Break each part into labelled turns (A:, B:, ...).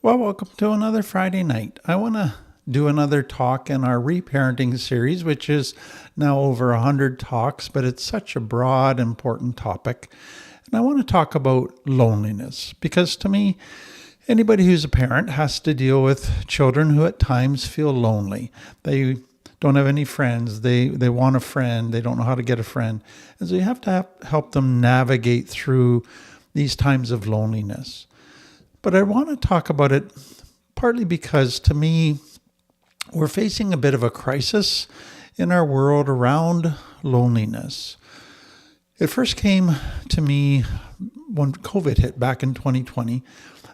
A: Well, welcome to another Friday night. I want to do another talk in our reparenting series, which is now over 100 talks, but it's such a broad, important topic. And I want to talk about loneliness because to me, anybody who's a parent has to deal with children who at times feel lonely. They don't have any friends. They want a friend. They don't know how to get a friend. And so you have to help them navigate through these times of loneliness. But I want to talk about it partly because to me, we're facing a bit of a crisis in our world around loneliness. It first came to me when COVID hit back in 2020,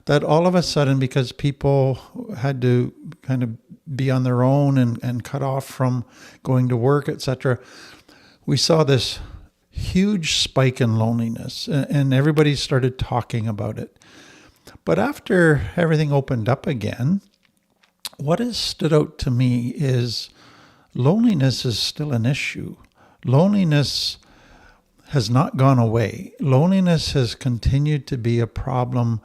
A: that all of a sudden, because people had to kind of be on their own and cut off from going to work, etc., we saw this huge spike in loneliness and everybody started talking about it. But after everything opened up again, what has stood out to me is loneliness is still an issue. Loneliness has not gone away. Loneliness has continued to be a problem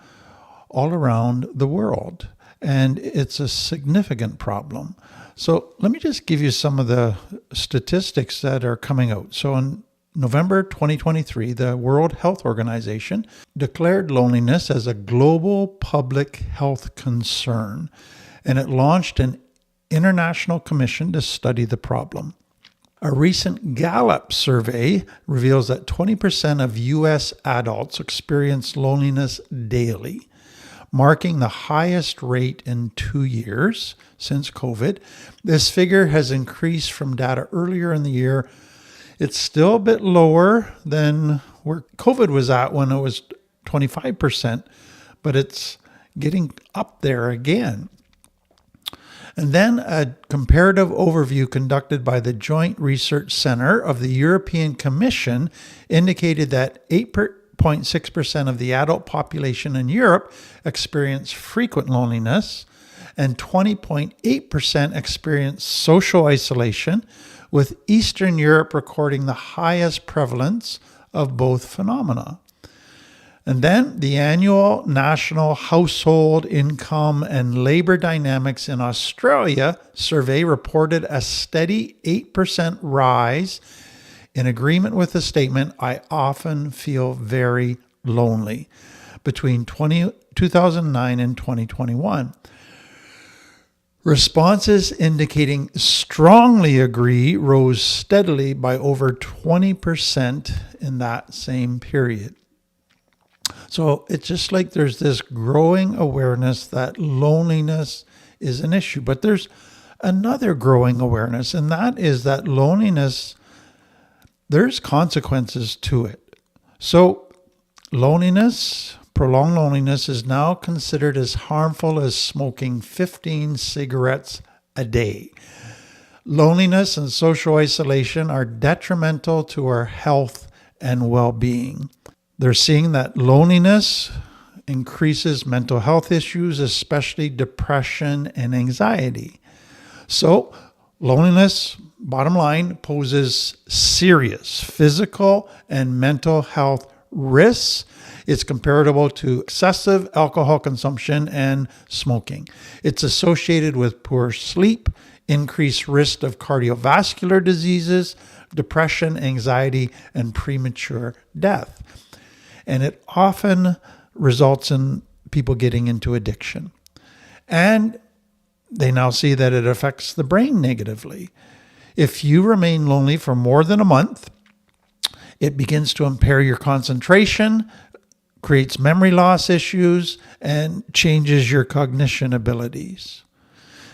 A: all around the world, and it's a significant problem. So let me just give you some of the statistics that are coming out. So in November 2023, the World Health Organization declared loneliness as a global public health concern, and it launched an international commission to study the problem. A recent Gallup survey reveals that 20% of U.S. adults experience loneliness daily, marking the highest rate in 2 years since COVID. This figure has increased from data earlier in the year. It's still a bit lower than where COVID was at when it was 25%, but it's getting up there again. And then a comparative overview conducted by the Joint Research Center of the European Commission indicated that 8.6% of the adult population in Europe experienced frequent loneliness and 20.8% experienced social isolation, with Eastern Europe recording the highest prevalence of both phenomena. And then the annual National Household Income and Labor Dynamics in Australia survey reported a steady 8% rise, in agreement with the statement, "I often feel very lonely," between 2009 and 2021. Responses indicating strongly agree rose steadily by over 20% in that same period. So it's just like there's this growing awareness that loneliness is an issue. But there's another growing awareness, and that is that loneliness, there's consequences to it. So prolonged loneliness is now considered as harmful as smoking 15 cigarettes a day. Loneliness and social isolation are detrimental to our health and well-being. They're seeing that loneliness increases mental health issues, especially depression and anxiety. So loneliness, bottom line, poses serious physical and mental health risks. It's comparable to excessive alcohol consumption and smoking. It's associated with poor sleep, increased risk of cardiovascular diseases, depression, anxiety, and premature death. And it often results in people getting into addiction. And they now see that it affects the brain negatively. If you remain lonely for more than a month, it begins to impair your concentration, creates memory loss issues, and changes your cognition abilities.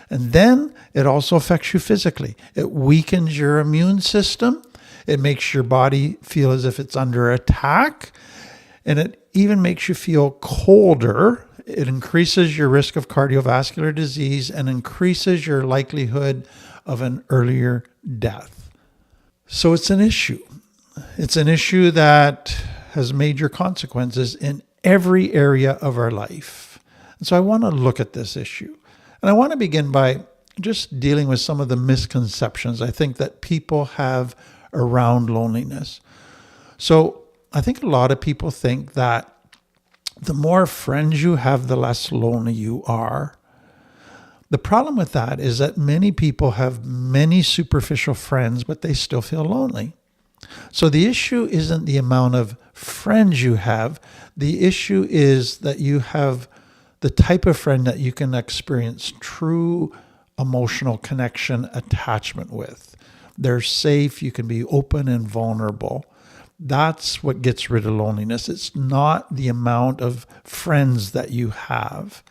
A: And then it also affects you physically. It weakens your immune system. It makes your body feel as if it's under attack. And it even makes you feel colder. It increases your risk of cardiovascular disease and increases your likelihood of an earlier death. So it's an issue. It's an issue that has major consequences in every area of our life. And so I want to look at this issue. And I want to begin by just dealing with some of the misconceptions I think that people have around loneliness. So I think a lot of people think that the more friends you have, the less lonely you are. The problem with that is that many people have many superficial friends, but they still feel lonely. So the issue isn't the amount of friends you have. The issue is that you have the type of friend that you can experience true emotional connection, attachment with. They're safe. You can be open and vulnerable. That's what gets rid of loneliness. It's not the amount of friends that you have.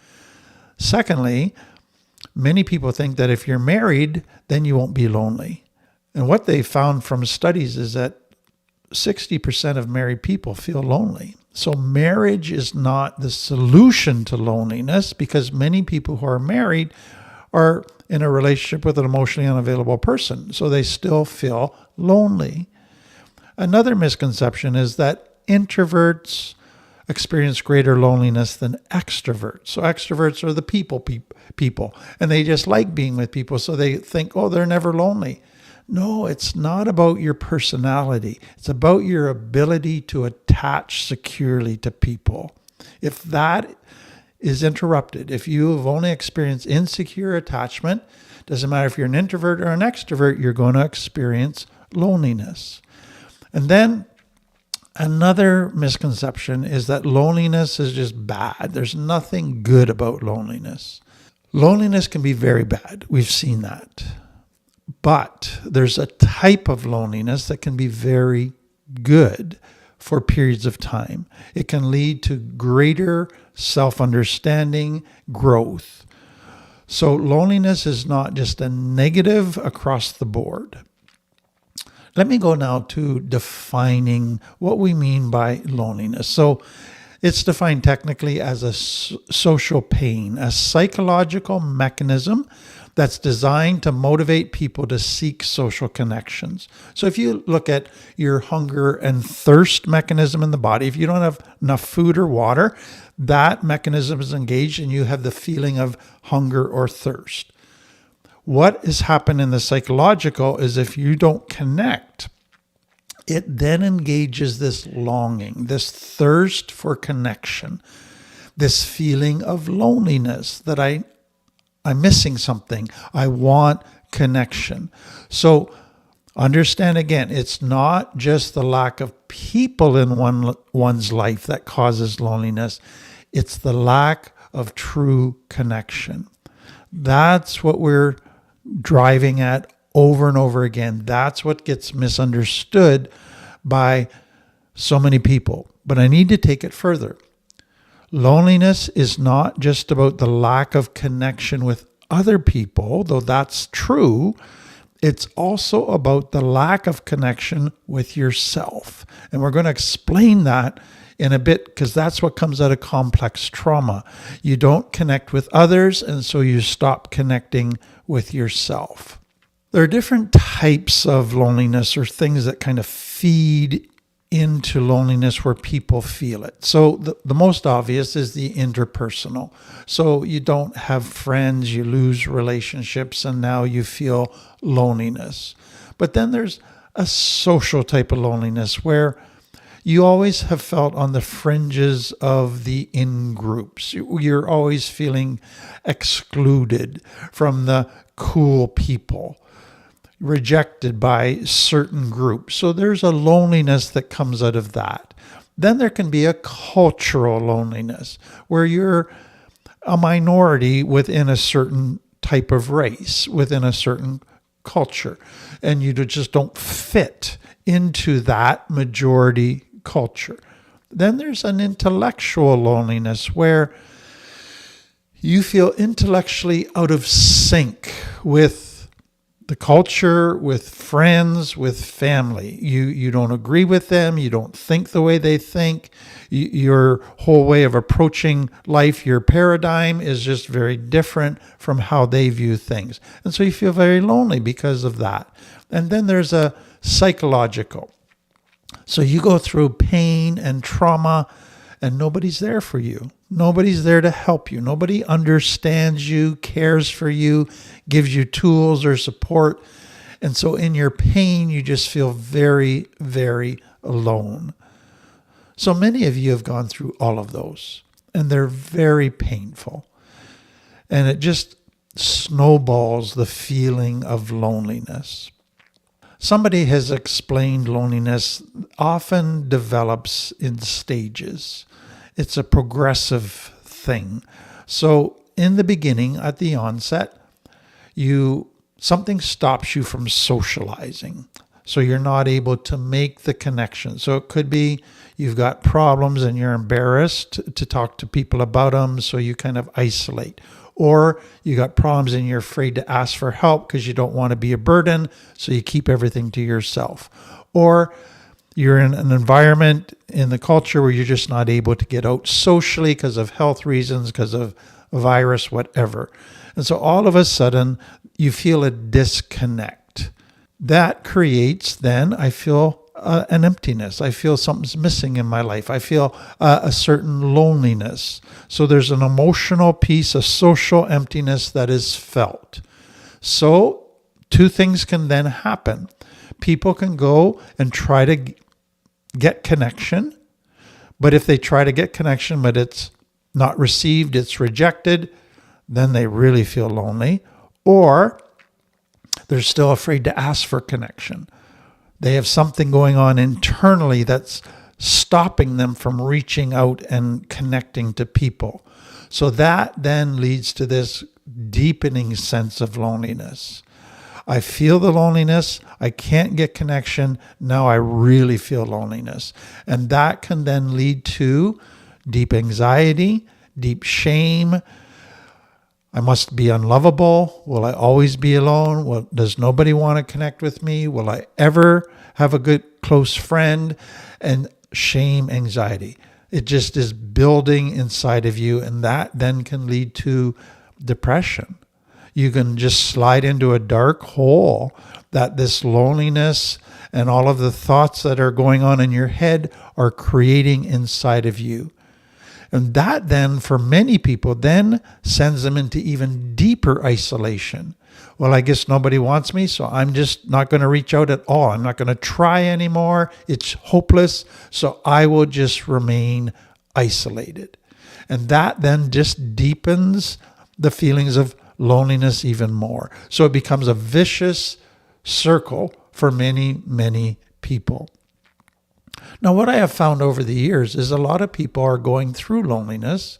A: Secondly, many people think that if you're married, then you won't be lonely. And what they found from studies is that 60% of married people feel lonely. So marriage is not the solution to loneliness, because many people who are married are in a relationship with an emotionally unavailable person. So they still feel lonely. Another misconception is that introverts experience greater loneliness than extroverts. So extroverts are the people, and they just like being with people. So they think, oh, they're never lonely. No, it's not about your personality. It's about your ability to attach securely to people. If that is interrupted, if you have only experienced insecure attachment, doesn't matter if you're an introvert or an extrovert, you're going to experience loneliness. And then another misconception is that loneliness is just bad. There's nothing good about loneliness. Loneliness can be very bad. We've seen that. But there's a type of loneliness that can be very good for periods of time. It can lead to greater self-understanding, growth. So loneliness is not just a negative across the board. Let me go now to defining what we mean by loneliness. So it's defined technically as a social pain, a psychological mechanism that's designed to motivate people to seek social connections. So if you look at your hunger and thirst mechanism in the body, if you don't have enough food or water, that mechanism is engaged and you have the feeling of hunger or thirst. What has happened in the psychological is if you don't connect, it then engages this longing, this thirst for connection, this feeling of loneliness that I'm missing something. I want connection. So understand again, it's not just the lack of people in one's life that causes loneliness. It's the lack of true connection. That's what we're driving at over and over again. That's what gets misunderstood by so many people. But I need to take it further. Loneliness is not just about the lack of connection with other people, though that's true. It's also about the lack of connection with yourself. And we're going to explain that in a bit, because that's what comes out of complex trauma. You don't connect with others, and so you stop connecting with yourself. There are different types of loneliness, or things that kind of feed into loneliness where people feel it. So the most obvious is the interpersonal. So you don't have friends, you lose relationships, and now you feel loneliness. But then there's a social type of loneliness where you always have felt on the fringes of the in-groups. You're always feeling excluded from the cool people, rejected by certain groups. So there's a loneliness that comes out of that. Then there can be a cultural loneliness where you're a minority within a certain type of race, within a certain culture, and you just don't fit into that majority culture. Then there's an intellectual loneliness where you feel intellectually out of sync with the culture, with friends, with family. You don't agree with them. You don't think the way they think. Your whole way of approaching life, your paradigm is just very different from how they view things. And so you feel very lonely because of that. And then there's a psychological. So you go through pain and trauma, and nobody's there for you. Nobody's there to help you. Nobody understands you, cares for you, gives you tools or support. And so in your pain, you just feel very, very alone. So many of you have gone through all of those, and they're very painful. And it just snowballs the feeling of loneliness. Somebody has explained loneliness often develops in stages. It's a progressive thing. So in the beginning, at the onset, something stops you from socializing. So you're not able to make the connection. So it could be you've got problems and you're embarrassed to talk to people about them, so you kind of isolate. Or you got problems and you're afraid to ask for help because you don't want to be a burden, so you keep everything to yourself. Or you're in an environment in the culture where you're just not able to get out socially because of health reasons, because of a virus, whatever. And so all of a sudden, you feel a disconnect. That creates then, I feel an emptiness. I feel something's missing in my life. I feel a certain loneliness. So there's an emotional piece, a social emptiness that is felt. So two things can then happen. People can go and try to get connection, but if they try to get connection, but it's not received, it's rejected, then they really feel lonely. Or they're still afraid to ask for connection. They have something going on internally that's stopping them from reaching out and connecting to people. So that then leads to this deepening sense of loneliness. I feel the loneliness. I can't get connection. Now I really feel loneliness. And that can then lead to deep anxiety, deep shame. I must be unlovable. Will I always be alone? Does nobody want to connect with me? Will I ever have a good close friend? And shame, anxiety. It just is building inside of you, and that then can lead to depression. You can just slide into a dark hole that this loneliness and all of the thoughts that are going on in your head are creating inside of you. And that then, for many people, then sends them into even deeper isolation. Well, I guess nobody wants me, so I'm just not going to reach out at all. I'm not going to try anymore. It's hopeless, so I will just remain isolated. And that then just deepens the feelings of loneliness even more. So it becomes a vicious circle for many, many people. Now, what I have found over the years is a lot of people are going through loneliness,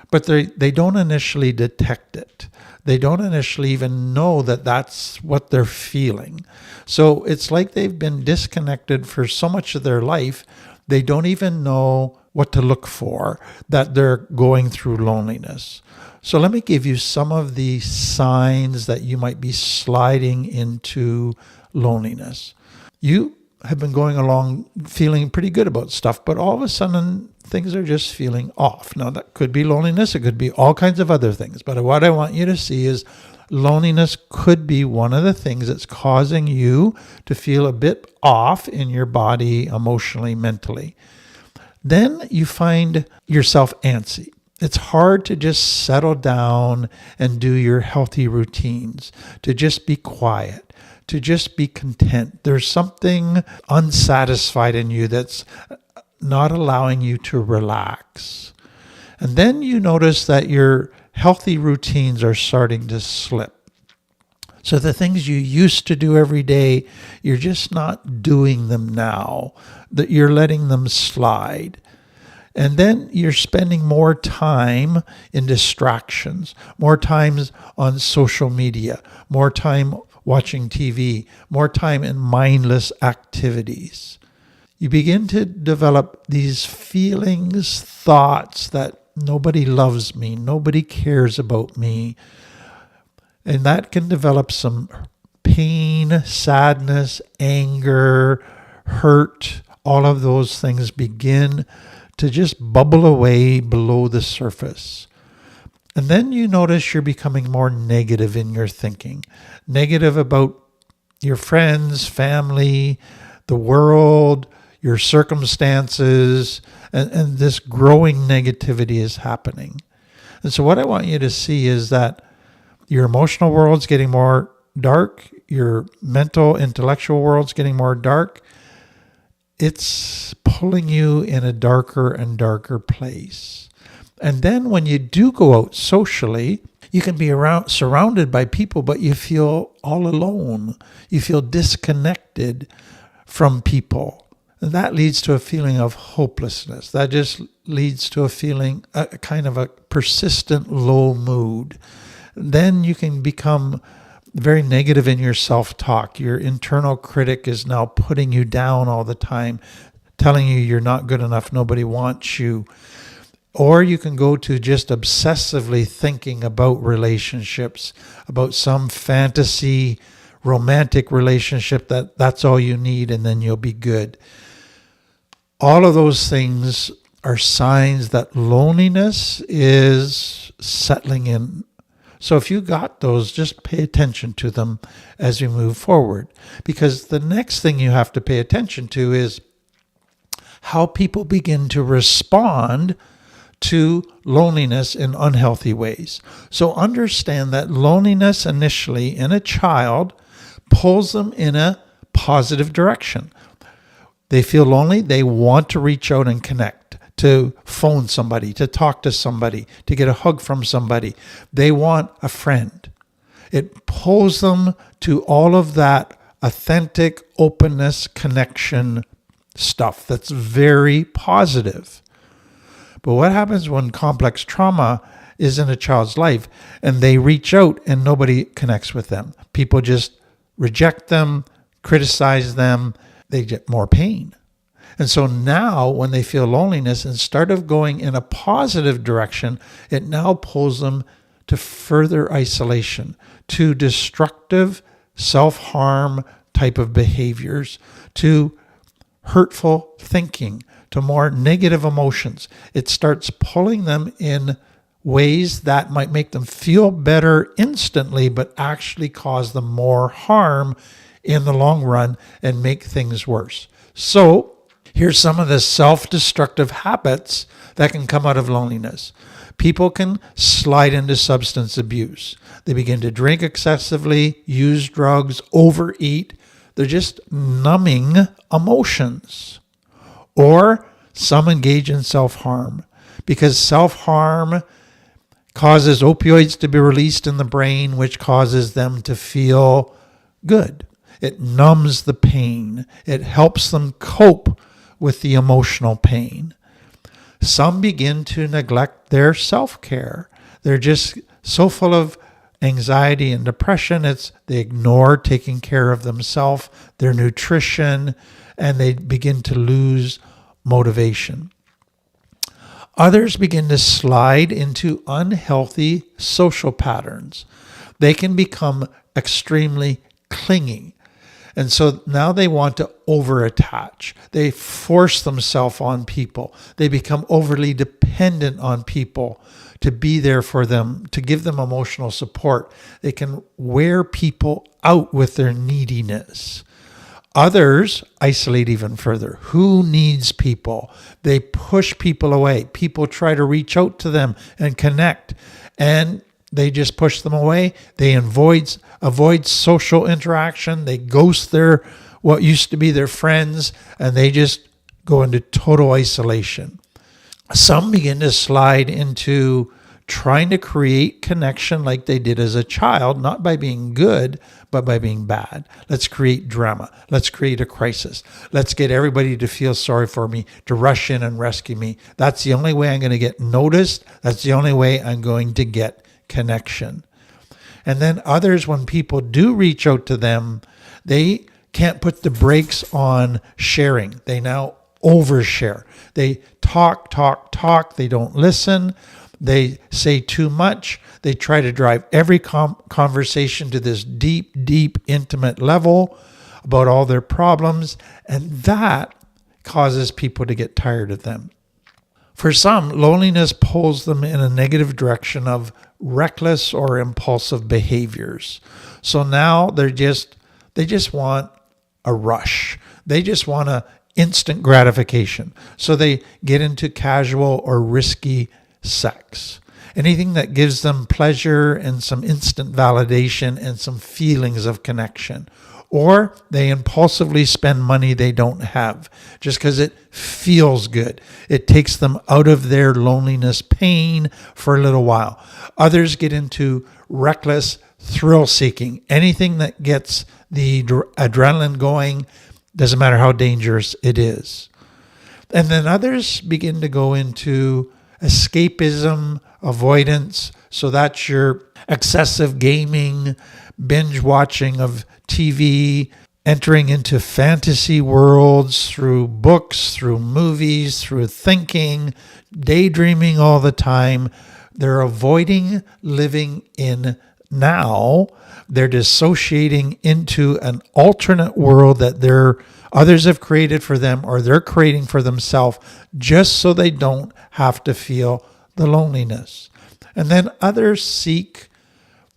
A: but they don't initially detect it. They don't initially even know that that's what they're feeling. So it's like they've been disconnected for so much of their life, they don't even know what to look for, that they're going through loneliness. So let me give you some of the signs that you might be sliding into loneliness. You have been going along feeling pretty good about stuff, but all of a sudden things are just feeling off. Now that could be loneliness, it could be all kinds of other things, but what I want you to see is loneliness could be one of the things that's causing you to feel a bit off in your body, emotionally, mentally. Then you find yourself antsy. It's hard to just settle down and do your healthy routines, to just be quiet, to just be content. There's something unsatisfied in you that's not allowing you to relax. And then you notice that your healthy routines are starting to slip. So the things you used to do every day, you're just not doing them now, that you're letting them slide. And then you're spending more time in distractions, more times on social media, more time watching TV, more time in mindless activities. You begin to develop these feelings, thoughts that nobody loves me, nobody cares about me. And that can develop some pain, sadness, anger, hurt. All of those things begin to just bubble away below the surface. And then you notice you're becoming more negative in your thinking. Negative about your friends, family, the world, your circumstances, and this growing negativity is happening. And so what I want you to see is that your emotional world's getting more dark, your mental, intellectual world's getting more dark. it's pulling you in a darker and darker place. And then when you do go out socially, you can be surrounded by people, but you feel all alone. You feel disconnected from people. And that leads to a feeling of hopelessness. That just leads to a feeling, a kind of a persistent low mood. Then you can become very negative in your self-talk. Your internal critic is now putting you down all the time, telling you you're not good enough, nobody wants you. Or you can go to just obsessively thinking about relationships, about some fantasy, romantic relationship that's all you need, and then you'll be good. All of those things are signs that loneliness is settling in. So if you got those, just pay attention to them as we move forward. Because the next thing you have to pay attention to is how people begin to respond to loneliness in unhealthy ways. So understand that loneliness initially in a child pulls them in a positive direction. They feel lonely, they want to reach out and connect, to phone somebody, to talk to somebody, to get a hug from somebody. They want a friend. It pulls them to all of that authentic openness, connection stuff that's very positive. But what happens when complex trauma is in a child's life and they reach out and nobody connects with them? People just reject them, criticize them, they get more pain. And so now when they feel loneliness, instead of going in a positive direction, it now pulls them to further isolation, to destructive self-harm type of behaviors, to hurtful thinking, to more negative emotions. It starts pulling them in ways that might make them feel better instantly, but actually cause them more harm in the long run and make things worse. So here's some of the self-destructive habits that can come out of loneliness. People can slide into substance abuse. They begin to drink excessively, use drugs, overeat. They're just numbing emotions. Or some engage in self-harm because self-harm causes opioids to be released in the brain, which causes them to feel good. It numbs the pain. It helps them cope with the emotional pain. Some begin to neglect their self-care. They're just so full of anxiety and depression. They ignore taking care of themselves, their nutrition, and they begin to lose motivation. Others begin to slide into unhealthy social patterns. They can become extremely clingy. And so now they want to overattach. They force themselves on people. They become overly dependent on people to be there for them, to give them emotional support. They can wear people out with their neediness. Others isolate even further. Who needs people? They push people away. People try to reach out to them and connect, and they just push them away. They avoid social interaction. They ghost what used to be their friends, and they just go into total isolation. Some begin to slide into trying to create connection like they did as a child, not by being good, but by being bad. Let's create drama. Let's create a crisis. Let's get everybody to feel sorry for me, to rush in and rescue me. That's the only way I'm going to get noticed. That's the only way I'm going to get connection. And then others, when people do reach out to them, they can't put the brakes on sharing. They now overshare. They talk. They don't listen. They say too much. They try to drive every conversation to this deep, intimate level about all their problems. And that causes people to get tired of them. For some, loneliness pulls them in a negative direction of reckless or impulsive behaviors. So now they just want a rush. They just want a instant gratification. So they get into casual or risky sex. Anything that gives them pleasure and some instant validation and some feelings of connection. Or they impulsively spend money they don't have just because it feels good. It takes them out of their loneliness pain for a little while. Others get into reckless thrill seeking. Anything that gets the adrenaline going, doesn't matter how dangerous it is. And then others begin to go into escapism, avoidance. So that's your excessive gaming, binge watching of TV, entering into fantasy worlds through books, through movies, through thinking, daydreaming all the time. They're avoiding living in now. They're dissociating into an alternate world that others have created for them, or they're creating for themselves, just so they don't have to feel the loneliness. And then others seek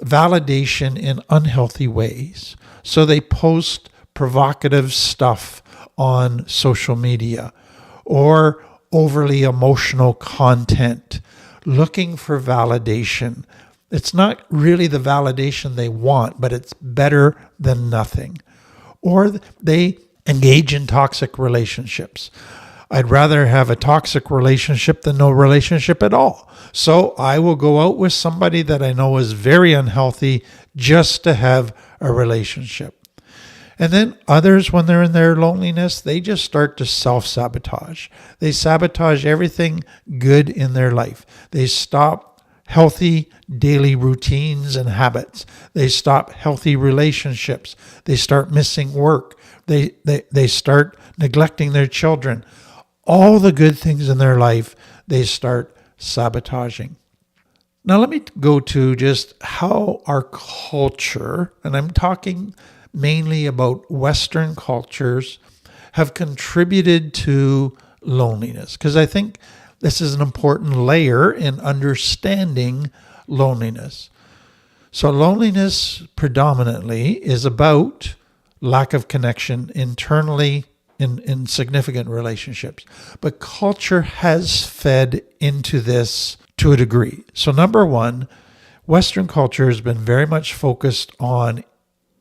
A: validation in unhealthy ways. So they post provocative stuff on social media or overly emotional content, looking for validation. It's not really the validation they want, but it's better than nothing. Or they engage in toxic relationships. I'd rather have a toxic relationship than no relationship at all. So I will go out with somebody that I know is very unhealthy just to have a relationship. And then others, when they're in their loneliness, they just start to self-sabotage. They sabotage everything good in their life. They stop healthy daily routines and habits. They stop healthy relationships. They start missing work. They start neglecting their children. All the good things in their life, they start sabotaging. Now let me go to just how our culture, and I'm talking mainly about Western cultures, have contributed to loneliness. Because I think this is an important layer in understanding loneliness. So loneliness predominantly is about lack of connection internally in significant relationships. But culture has fed into this to a degree. So number one, Western culture has been very much focused on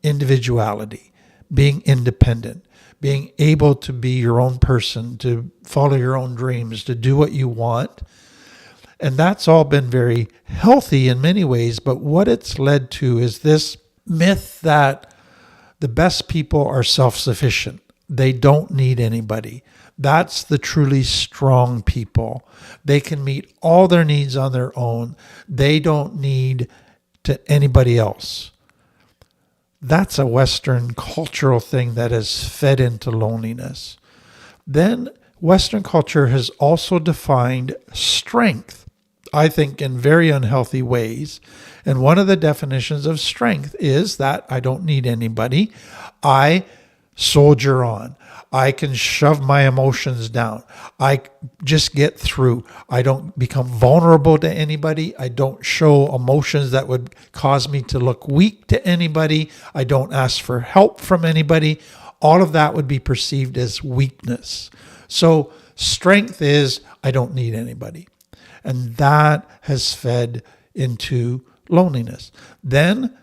A: individuality, being independent, being able to be your own person, to follow your own dreams, to do what you want. And that's all been very healthy in many ways. But what it's led to is this myth that the best people are self-sufficient. They don't need anybody. That's the truly strong people. They can meet all their needs on their own. They don't need to anybody else. That's a Western cultural thing that has fed into loneliness. Then Western culture has also defined strength, I think, in very unhealthy ways. And one of the definitions of strength is that I don't need anybody. I soldier on. I can shove my emotions down. I just get through. I don't become vulnerable to anybody. I don't show emotions that would cause me to look weak to anybody. I don't ask for help from anybody. All of that would be perceived as weakness. So strength is I don't need anybody. And that has fed into loneliness. Then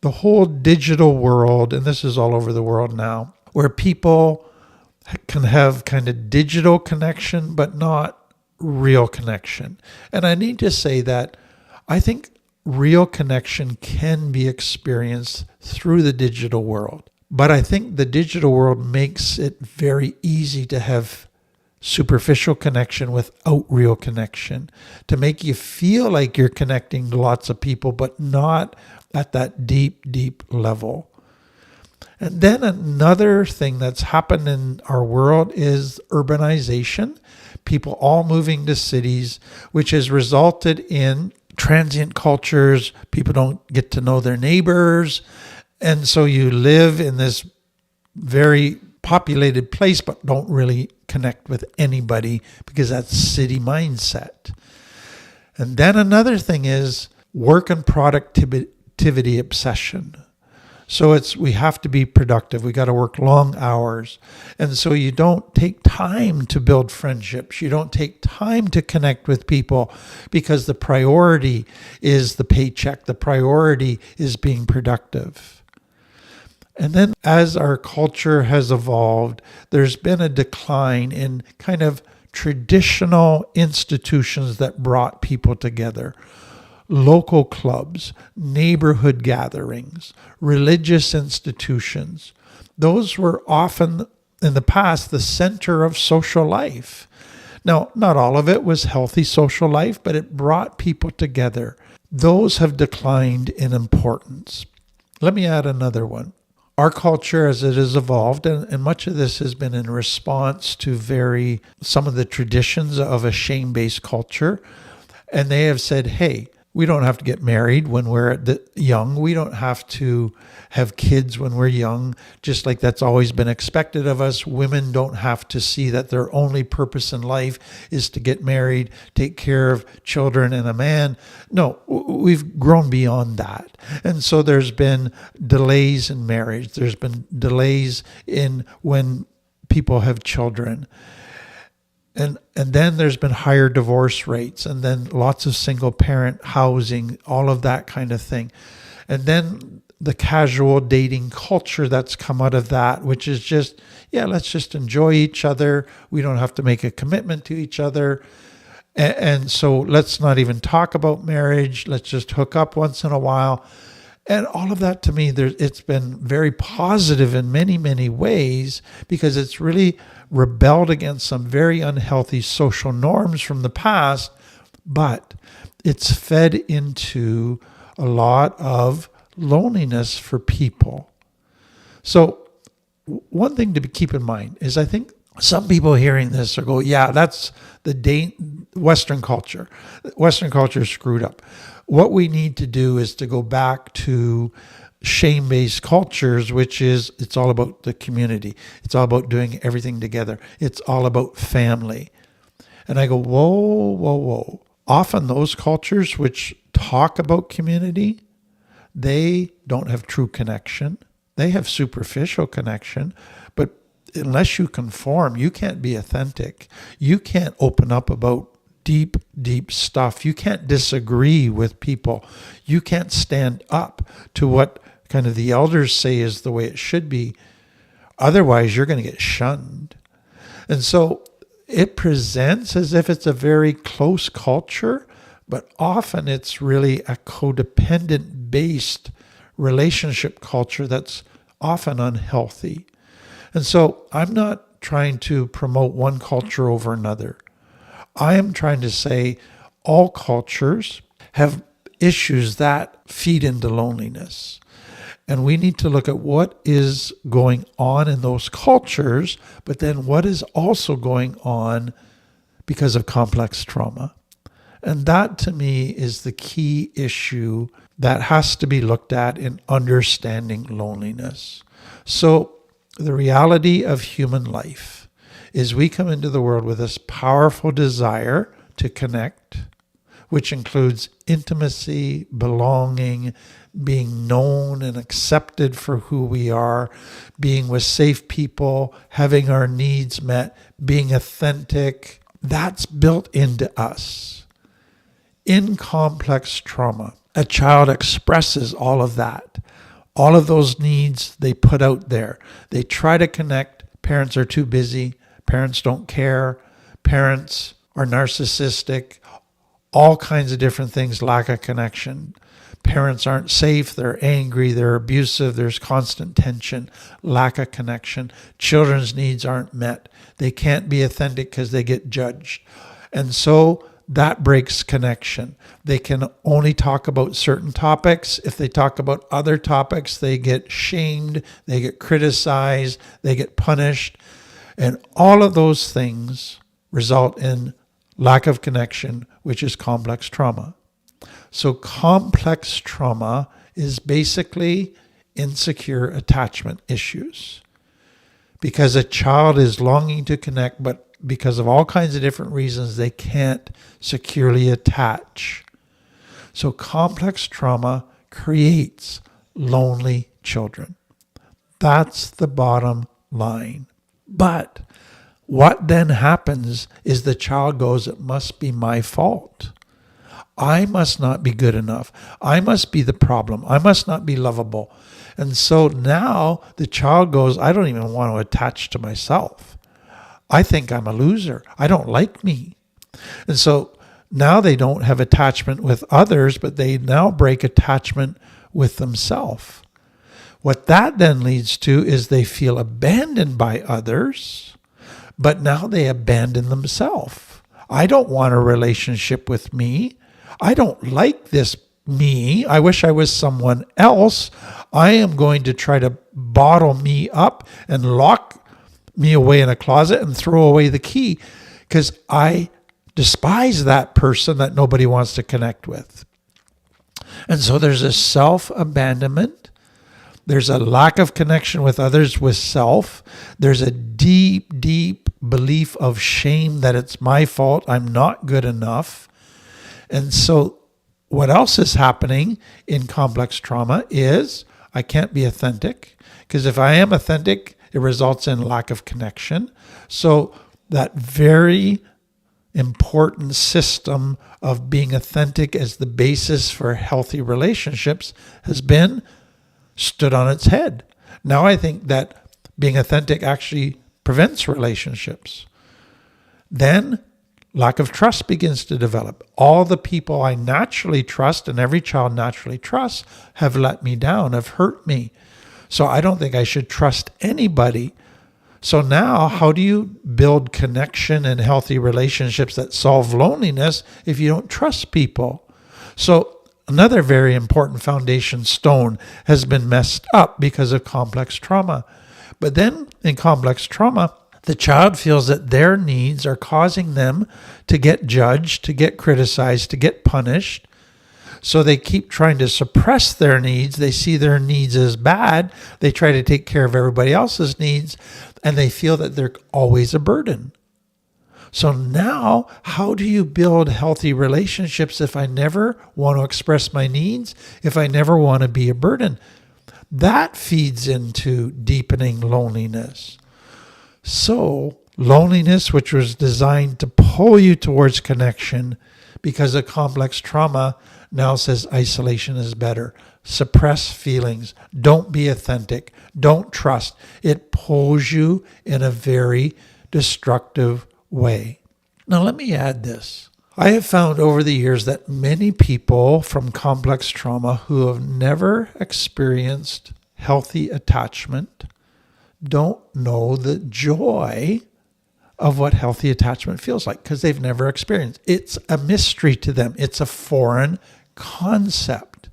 A: the whole digital world, and this is all over the world now, where people can have kind of digital connection, but not real connection. And I need to say that I think real connection can be experienced through the digital world. But I think the digital world makes it very easy to have superficial connection without real connection, to make you feel like you're connecting to lots of people, but not at that deep, deep level. And then another thing that's happened in our world is urbanization, people all moving to cities, which has resulted in transient cultures. People don't get to know their neighbors. And so you live in this very populated place, but don't really connect with anybody because that's city mindset. And then another thing is work and productivity obsession. So we have to be productive. We got to work long hours. And so you don't take time to build friendships. You don't take time to connect with people because the priority is the paycheck. The priority is being productive. And then as our culture has evolved, there's been a decline in kind of traditional institutions that brought people together. Local clubs, neighborhood gatherings, religious institutions. Those were often in the past the center of social life. Now, not all of it was healthy social life, but it brought people together. Those have declined in importance. Let me add another one. Our culture, as it has evolved, and much of this has been in response to some of the traditions of a shame-based culture, and they have said, hey, we don't have to get married when we're young. We don't have to have kids when we're young, just like that's always been expected of us. Women don't have to see that their only purpose in life is to get married, take care of children and a man. No, we've grown beyond that. And so there's been delays in marriage. There's been delays in when people have children. And then there's been higher divorce rates, and then lots of single parent housing, all of that kind of thing. And then the casual dating culture that's come out of that, which is just, let's just enjoy each other. We don't have to make a commitment to each other. And so let's not even talk about marriage. Let's just hook up once in a while. And all of that, to me, it's been very positive in many, many ways, because it's really rebelled against some very unhealthy social norms from the past, but it's fed into a lot of loneliness for people. So one thing to keep in mind is, I think some people hearing this are going, that's the Western culture. Western culture is screwed up. What we need to do is to go back to shame-based cultures, which is, it's all about the community. It's all about doing everything together. It's all about family. And I go, whoa. Often those cultures which talk about community, they don't have true connection. They have superficial connection, but unless you conform, you can't be authentic. You can't open up about deep stuff. You can't disagree with people. You can't stand up to what kind of the elders say is the way it should be. Otherwise, you're going to get shunned. And so it presents as if it's a very close culture, but often it's really a codependent-based relationship culture that's often unhealthy. And so I'm not trying to promote one culture over another. I am trying to say all cultures have issues that feed into loneliness. And we need to look at what is going on in those cultures, but then what is also going on because of complex trauma. And that, to me, is the key issue that has to be looked at in understanding loneliness. So the reality of human life is we come into the world with this powerful desire to connect, which includes intimacy, belonging, being known and accepted for who we are, being with safe people, having our needs met, being authentic. That's built into us. In complex trauma, a child expresses all of that. All of those needs they put out there. They try to connect. Parents are too busy. Parents don't care. Parents are narcissistic. All kinds of different things, lack of connection. Parents aren't safe. They're angry. They're abusive. There's constant tension, lack of connection. Children's needs aren't met. They can't be authentic because they get judged. And so that breaks connection. They can only talk about certain topics. If they talk about other topics, they get shamed, they get criticized, they get punished. And all of those things result in lack of connection, which is complex trauma. So complex trauma is basically insecure attachment issues. Because a child is longing to connect, but because of all kinds of different reasons, they can't securely attach. So complex trauma creates lonely children. That's the bottom line. But what then happens is the child goes, it must be my fault. I must not be good enough. I must be the problem. I must not be lovable. And so now the child goes, I don't even want to attach to myself. I think I'm a loser. I don't like me. And so now they don't have attachment with others, but they now break attachment with themselves. What that then leads to is they feel abandoned by others, but now they abandon themselves. I don't want a relationship with me. I don't like this me. I wish I was someone else. I am going to try to bottle me up and lock me away in a closet and throw away the key because I despise that person that nobody wants to connect with. And so there's a self-abandonment. There's a lack of connection with others, with self. There's a deep, deep belief of shame that it's my fault. I'm not good enough. And so what else is happening in complex trauma is I can't be authentic, because if I am authentic, it results in lack of connection. So that very important system of being authentic as the basis for healthy relationships has been stood on its head. Now I think that being authentic actually prevents relationships. Then lack of trust begins to develop. All the people I naturally trust, and every child naturally trusts, have let me down, have hurt me. So I don't think I should trust anybody. So now how do you build connection and healthy relationships that solve loneliness if you don't trust people? So another very important foundation stone has been messed up because of complex trauma. But then in complex trauma, the child feels that their needs are causing them to get judged, to get criticized, to get punished. So they keep trying to suppress their needs. They see their needs as bad. They try to take care of everybody else's needs, and they feel that they're always a burden. So now, how do you build healthy relationships if I never want to express my needs, if I never want to be a burden? That feeds into deepening loneliness. So loneliness, which was designed to pull you towards connection because of complex trauma, now says isolation is better. Suppress feelings. Don't be authentic. Don't trust. It pulls you in a very destructive way. Now, let me add this. I have found over the years that many people from complex trauma who have never experienced healthy attachment don't know the joy of what healthy attachment feels like because they've never experienced. It's a mystery to them. It's a foreign concept.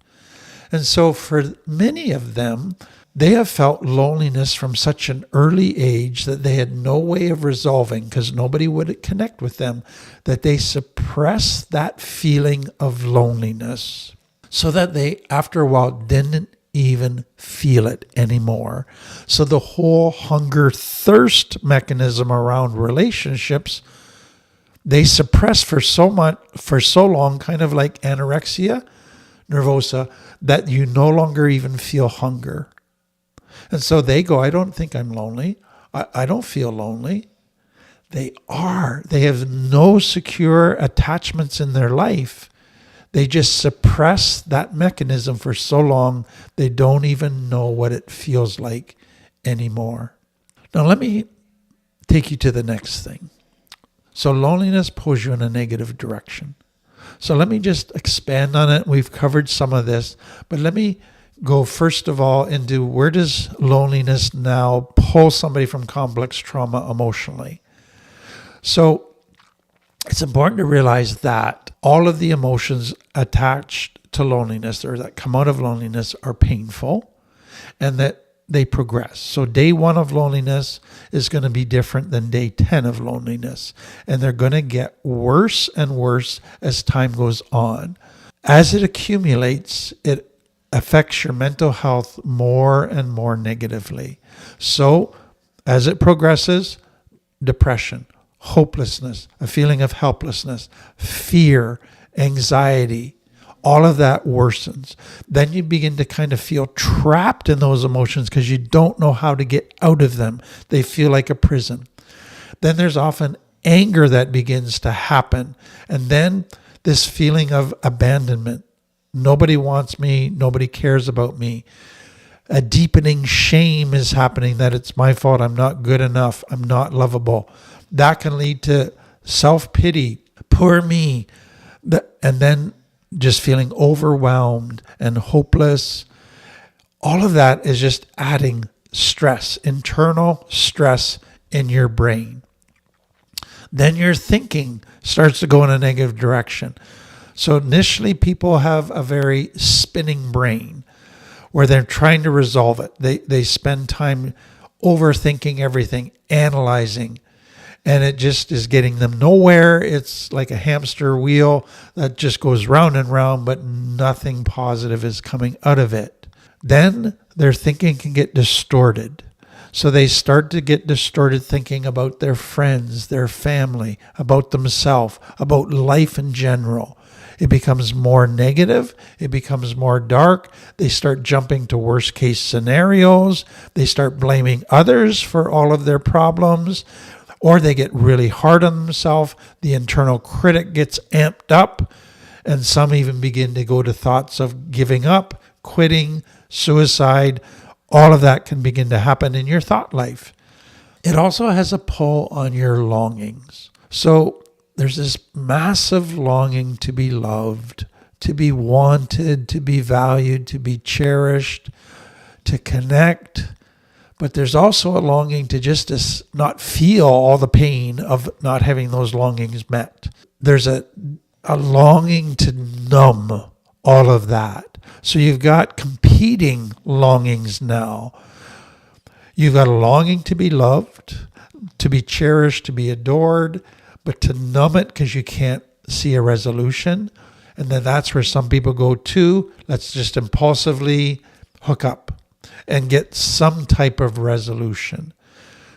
A: And so for many of them, they have felt loneliness from such an early age that they had no way of resolving because nobody would connect with them, that they suppress that feeling of loneliness so that they, after a while, didn't even feel it anymore. So the whole hunger thirst mechanism around relationships, they suppress for so long, kind of like anorexia nervosa, that you no longer even feel hunger. And so they go, I don't think I'm lonely. I don't feel lonely. They are. They have no secure attachments in their life. They just suppress that mechanism for so long, they don't even know what it feels like anymore. Now, let me take you to the next thing. So loneliness pulls you in a negative direction. So let me just expand on it. We've covered some of this, but let me go first of all into where does loneliness now pull somebody from complex trauma emotionally? So it's important to realize that all of the emotions attached to loneliness or that come out of loneliness are painful and that they progress. So day 1 of loneliness is going to be different than day 10 of loneliness. And they're going to get worse and worse as time goes on. As it accumulates, it affects your mental health more and more negatively. So as it progresses, depression, hopelessness, a feeling of helplessness, fear, anxiety, all of that worsens. Then you begin to kind of feel trapped in those emotions because you don't know how to get out of them. They feel like a prison. Then there's often anger that begins to happen. And then this feeling of abandonment. Nobody wants me. Nobody cares about me. A deepening shame is happening that it's my fault. I'm not good enough. I'm not lovable. That can lead to self-pity, poor me, and then just feeling overwhelmed and hopeless. All of that is just adding stress, internal stress in your brain. Then your thinking starts to go in a negative direction. So initially people have a very spinning brain where they're trying to resolve it. They spend time overthinking everything, analyzing, and it just is getting them nowhere. It's like a hamster wheel that just goes round and round, but nothing positive is coming out of it. Then their thinking can get distorted. So they start to get distorted thinking about their friends, their family, about themselves, about life in general. It becomes more negative. It becomes more dark. They start jumping to worst case scenarios. They start blaming others for all of their problems, or they get really hard on themselves. The internal critic gets amped up, and some even begin to go to thoughts of giving up, quitting, suicide. All of that can begin to happen in your thought life. It also has a pull on your longings. So there's this massive longing to be loved, to be wanted, to be valued, to be cherished, to connect. But there's also a longing to just not feel all the pain of not having those longings met. There's a longing to numb all of that. So you've got competing longings now. You've got a longing to be loved, to be cherished, to be adored, but to numb it because you can't see a resolution. And then that's where some people go to, let's just impulsively hook up and get some type of resolution.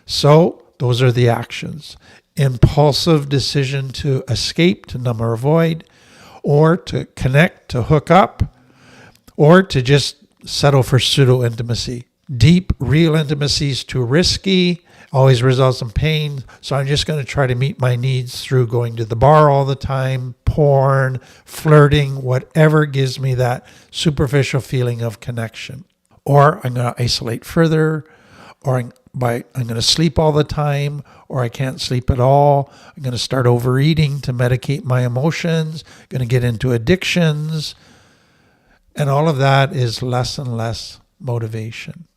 A: So those are the actions. Impulsive decision to escape, to numb or avoid, or to connect, to hook up, or to just settle for pseudo-intimacy. Deep, real intimacy is too risky, always results in pain. So I'm just going to try to meet my needs through going to the bar all the time, porn, flirting, whatever gives me that superficial feeling of connection. Or I'm going to isolate further, or I'm going to sleep all the time, or I can't sleep at all. I'm going to start overeating to medicate my emotions, going to get into addictions. And all of that is less and less motivation.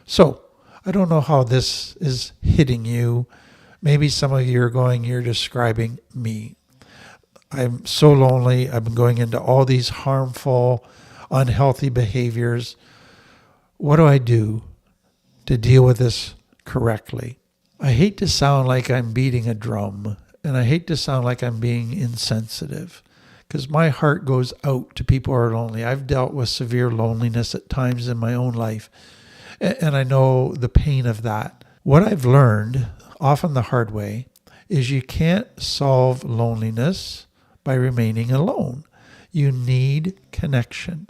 A: So I don't know how this is hitting you. Maybe some of you are going, you're describing me. I'm so lonely. I've been going into all these harmful, unhealthy behaviors. What do I do to deal with this correctly? I hate to sound like I'm beating a drum, and I hate to sound like I'm being insensitive, because my heart goes out to people who are lonely. I've dealt with severe loneliness at times in my own life, and I know the pain of that. What I've learned, often the hard way, is you can't solve loneliness by remaining alone. You need connection.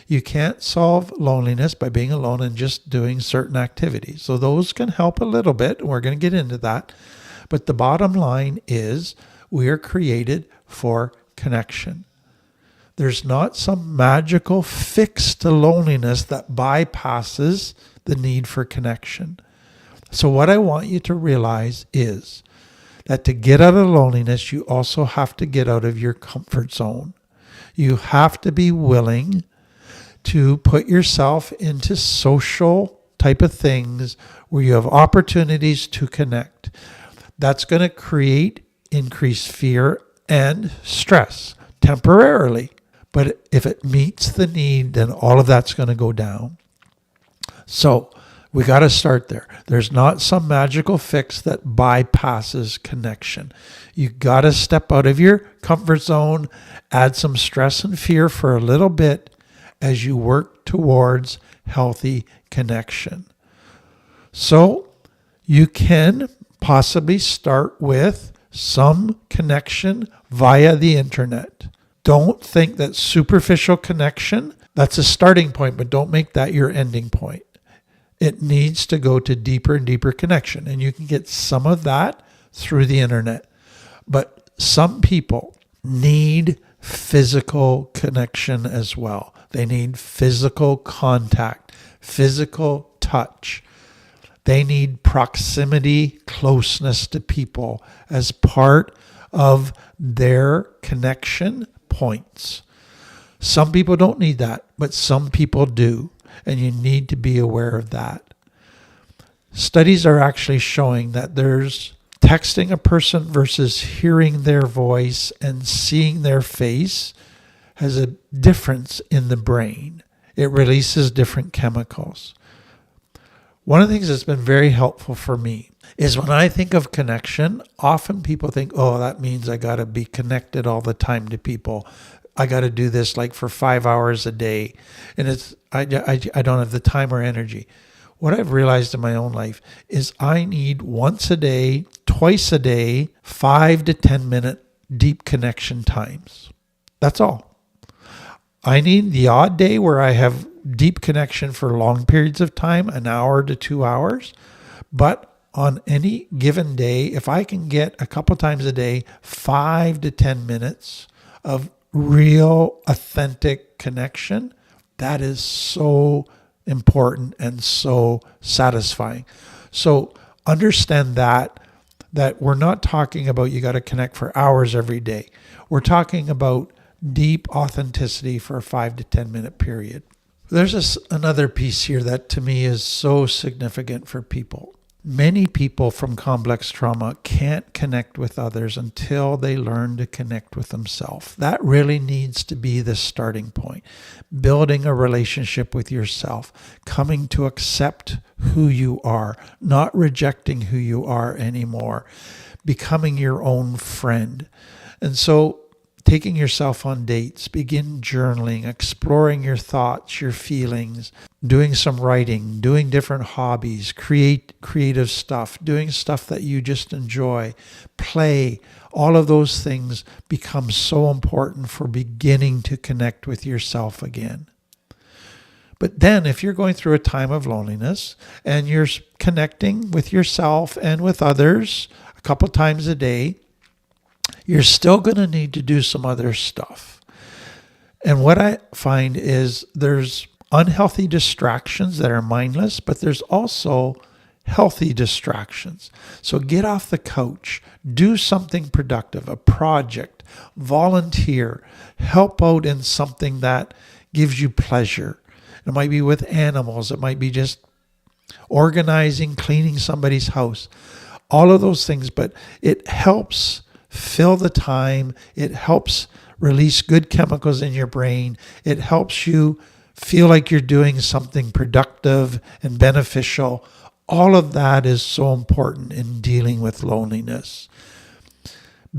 A: You can't solve loneliness by being alone and just doing certain activities. So those can help a little bit, and we're going to get into that. But the bottom line is we are created for connection. There's not some magical fix to loneliness that bypasses the need for connection. So what I want you to realize is that to get out of loneliness, you also have to get out of your comfort zone. You have to be willing to put yourself into social type of things where you have opportunities to connect. That's going to create increased fear and stress temporarily. But if it meets the need, then all of that's going to go down. So we got to start there. There's not some magical fix that bypasses connection. You got to step out of your comfort zone, add some stress and fear for a little bit as you work towards healthy connection. So you can possibly start with some connection via the internet. Don't think that superficial connection, that's a starting point, but don't make that your ending point. It needs to go to deeper and deeper connection. And you can get some of that through the internet. But some people need physical connection as well. They need physical contact, physical touch. They need proximity, closeness to people as part of their connection points. Some people don't need that, but some people do, and you need to be aware of that. Studies are actually showing that there's texting a person versus hearing their voice and seeing their face has a difference in the brain. It releases different chemicals. One of the things that's been very helpful for me is when I think of connection, often people think, oh, that means I got to be connected all the time to people. I got to do this like for 5 hours a day. And I don't have the time or energy. What I've realized in my own life is I need once a day, twice a day, 5 to 10 minute deep connection times. That's all. I need the odd day where I have deep connection for long periods of time, an hour to 2 hours. But on any given day, if I can get a couple times a day, 5 to 10 minutes of real, authentic connection, that is so important and so satisfying. So understand that we're not talking about you got to connect for hours every day. We're talking about deep authenticity for a 5 to 10 minute period. There's another piece here that to me is so significant for people. Many people from complex trauma can't connect with others until they learn to connect with themselves. That really needs to be the starting point. Building a relationship with yourself, coming to accept who you are, not rejecting who you are anymore, becoming your own friend. And so taking yourself on dates, begin journaling, exploring your thoughts, your feelings, doing some writing, doing different hobbies, creative stuff, doing stuff that you just enjoy, play. All of those things become so important for beginning to connect with yourself again. But then if you're going through a time of loneliness and you're connecting with yourself and with others a couple times a day, you're still going to need to do some other stuff. And what I find is there's unhealthy distractions that are mindless, but there's also healthy distractions. So get off the couch, do something productive, a project, volunteer, help out in something that gives you pleasure. It might be with animals. It might be just organizing, cleaning somebody's house, all of those things, but it helps fill the time. It helps release good chemicals in your brain. It helps you feel like you're doing something productive and beneficial. All of that is so important in dealing with loneliness.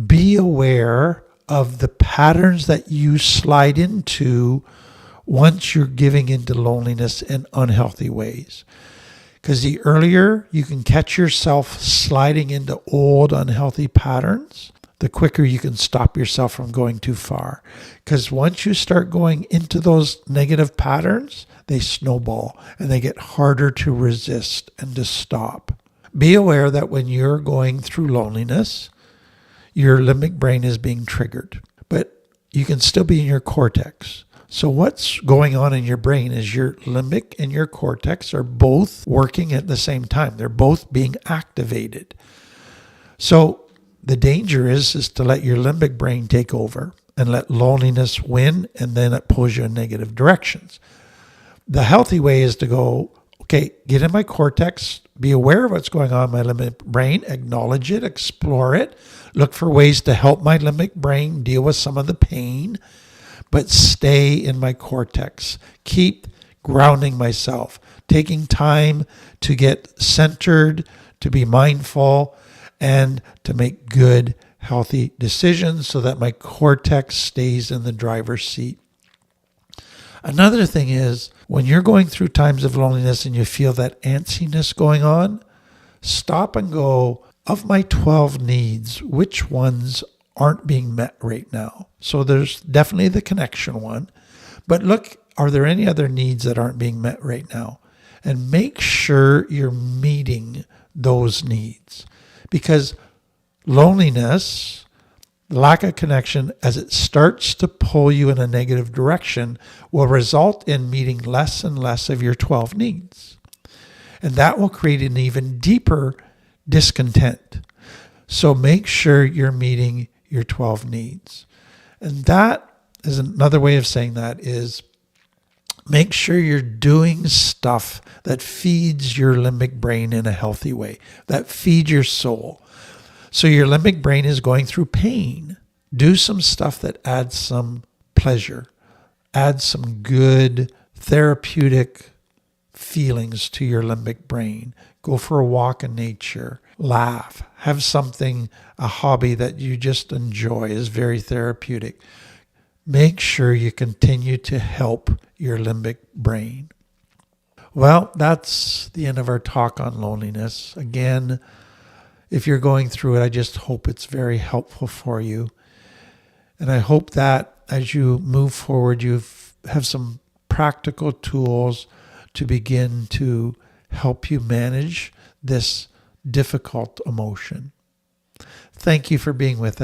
A: Be aware of the patterns that you slide into once you're giving into loneliness in unhealthy ways. Because the earlier you can catch yourself sliding into old unhealthy patterns, the quicker you can stop yourself from going too far. Because once you start going into those negative patterns, they snowball and they get harder to resist and to stop. Be aware that when you're going through loneliness, your limbic brain is being triggered, but you can still be in your cortex. So what's going on in your brain is your limbic and your cortex are both working at the same time. They're both being activated. So the danger is to let your limbic brain take over and let loneliness win, and then it pulls you in negative directions. The healthy way is to go, okay, get in my cortex, be aware of what's going on in my limbic brain, acknowledge it, explore it, look for ways to help my limbic brain deal with some of the pain, but stay in my cortex. Keep grounding myself, taking time to get centered, to be mindful, and to make good, healthy decisions so that my cortex stays in the driver's seat. Another thing is, when you're going through times of loneliness and you feel that antsiness going on, stop and go, of my 12 needs, which ones aren't being met right now? So there's definitely the connection one, but look, are there any other needs that aren't being met right now? And make sure you're meeting those needs. Because loneliness, Lack of connection, as it starts to pull you in a negative direction, will result in meeting less and less of your 12 needs. And that will create an even deeper discontent. So make sure you're meeting your 12 needs. And that is another way of saying that is make sure you're doing stuff that feeds your limbic brain in a healthy way, that feeds your soul. So your limbic brain is going through pain. Do some stuff that adds some pleasure, adds some good therapeutic feelings to your limbic brain. Go for a walk in nature, laugh, have something, a hobby that you just enjoy is very therapeutic. Make sure you continue to help your limbic brain. Well, that's the end of our talk on loneliness. Again, if you're going through it, I just hope it's very helpful for you. And I hope that as you move forward, you have some practical tools to begin to help you manage this difficult emotion. Thank you for being with us.